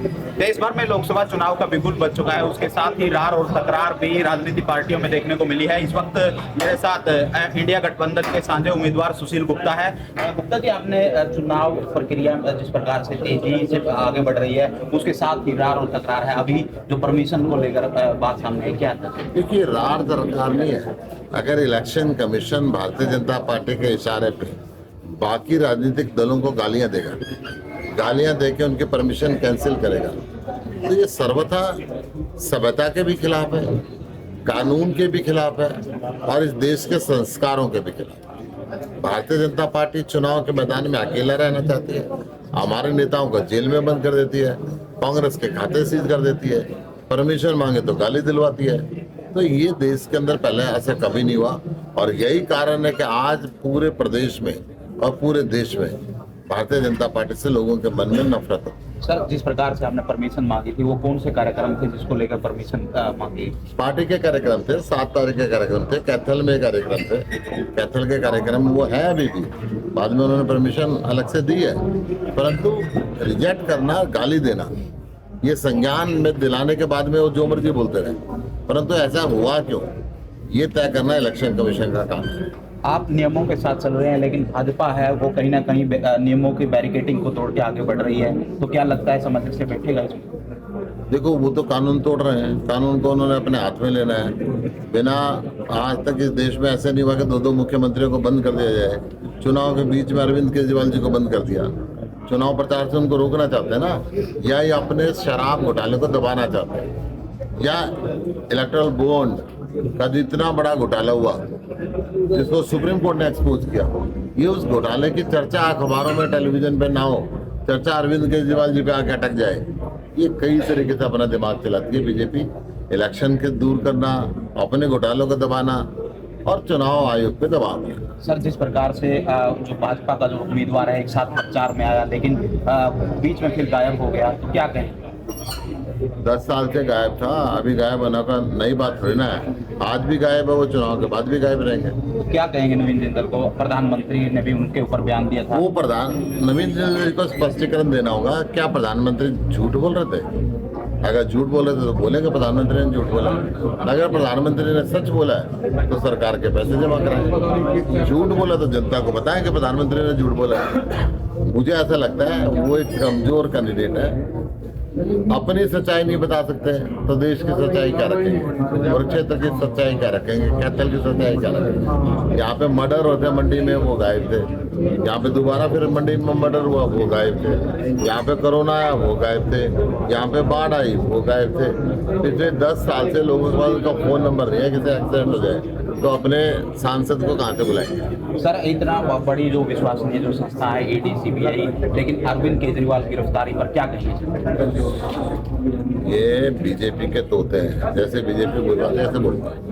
देश भर में लोकसभा चुनाव का बिगुल बज चुका है, उसके साथ ही रार और तकरार भी राजनीतिक पार्टियों में देखने को मिली है। इस वक्त मेरे साथ इंडिया गठबंधन के साझे उम्मीदवार सुशील गुप्ता है। गुप्ता जी, आपने चुनाव प्रक्रिया जिस प्रकार से तेजी से आगे बढ़ रही है, उसके साथ ही रार और तकरार है। अभी जो परमिशन को लेकर बात सामने है, क्या था? देखिए, रार दरकार नहीं है। अगर election commission Bharatiya Janata party के इशारे पे बाकी राजनीतिक दलों को गालियां देगा, गालियां देके उनके परमिशन कैंसिल करेगा, तो ये सर्वथा सभ्यता के भी खिलाफ है, कानून के भी खिलाफ है और इस देश के संस्कारों के भी खिलाफ है। भारतीय जनता पार्टी चुनाव के मैदान में अकेला रहना चाहती है, हमारे नेताओं को जेल में बंद कर देती है, कांग्रेस के खाते सीज कर देती है, परमिशन मांगे तो गाली दिलवाती है। तो ये देश के अंदर पहले ऐसा कभी नहीं हुआ और यही कारण है कि आज पूरे प्रदेश में और पूरे देश में भारतीय जनता पार्टी से लोगों के मन में नफरत है। सर, जिस प्रकार से आपने परमिशन मांगी थी, वो कौन से कार्यक्रम थे जिसको लेकर परमिशन मांगी? पार्टी के कार्यक्रम थे, 7 तारीख के कार्यक्रम थे, कैथल में कार्यक्रम थे। कैथल के कार्यक्रम वो है अभी भी, बाद में उन्होंने परमिशन अलग से दी है, परंतु रिजेक्ट करना, गाली देना, ये संज्ञान में दिलाने के बाद में वो जो मर्जी बोलते रहे, परंतु ऐसा हुआ क्यों, ये तय करना इलेक्शन कमीशन का काम है। आप नियमों के साथ चल रहे हैं, लेकिन भाजपा है वो कहीं ना कहीं नियमों की बैरिकेडिंग को तोड़ के आगे बढ़ रही है, तो क्या लगता है समझ से बैठेगा इसमें? देखो, वो तो कानून तोड़ रहे हैं, कानून को उन्होंने अपने हाथ में लेना है। बिना, आज तक इस देश में ऐसे नहीं हुआ कि 2 मुख्यमंत्रियों को बंद कर दिया जाए। चुनाव के बीच में अरविंद केजरीवाल जी को बंद कर दिया, चुनाव प्रचार से उनको रोकना चाहते हैं ना, या ये अपने शराब घोटाले को दबाना चाहते हैं, या इलेक्टोरल बॉन्ड का जितना बड़ा घोटाला हुआ जिसको सुप्रीम कोर्ट ने एक्सपोज किया, ये उस घोटाले की चर्चा अखबारों में, टेलीविजन पे ना हो, चर्चा अरविंद केजरीवाल जी पे आके अटक जाए। ये कई तरीके से अपना दिमाग चलाती है बीजेपी, इलेक्शन के दूर करना, अपने घोटालों को दबाना और चुनाव आयोग पे दबाव। सर, जिस प्रकार से जो भाजपा का जो उम्मीदवार है एक साथ प्रचार में आया, लेकिन बीच में फिर गायब हो गया, तो क्या कहें? 10 साल से गायब था, अभी गायब होने का नई बात थोड़ी ना है। आज भी गायब है वो, चुनाव के बाद भी गायब रहेंगे। तो क्या कहेंगे नवीन जिंदल को? प्रधानमंत्री ने भी उनके ऊपर बयान दिया था। वो नवीन जिंदल को स्पष्टीकरण देना होगा, क्या प्रधानमंत्री झूठ बोल रहे थे? अगर झूठ बोल रहे थे तो बोलेंगे प्रधानमंत्री ने झूठ बोला, अगर प्रधानमंत्री ने सच बोला है तो सरकार के पैसे जमा कराएं। झूठ बोला तो जनता को बताएं कि प्रधानमंत्री ने झूठ बोला है। मुझे ऐसा लगता है वो एक कमजोर कैंडिडेट है, अपनी सच्चाई नहीं बता सकते तो देश की सच्चाई क्या रखेंगे, कुरुक्षेत्र की सच्चाई क्या रखेंगे, कैथल की सच्चाई क्या रखेंगे। यहाँ पे मर्डर होते मंडी में, वो गायब थे। यहाँ पे दोबारा फिर मंडी में मर्डर हुआ, वो गायब थे। यहाँ पे कोरोना आया, वो गायब थे। यहाँ पे बाढ़ आई, वो गायब थे। पिछले 10 साल से लोगों के पास उनका फोन नंबर नहीं है, किसी एक्सीडेंट हो जाए तो अपने सांसद को कहाँ से बुलाएंगे? सर, इतना बड़ी जो विश्वसनीय जो संस्था है ADCBI, लेकिन अरविंद केजरीवाल की गिरफ्तारी पर क्या कहेंगे? ये बीजेपी के तोते हैं, जैसे बीजेपी बोलवाते हैं ऐसे बोलते हैं।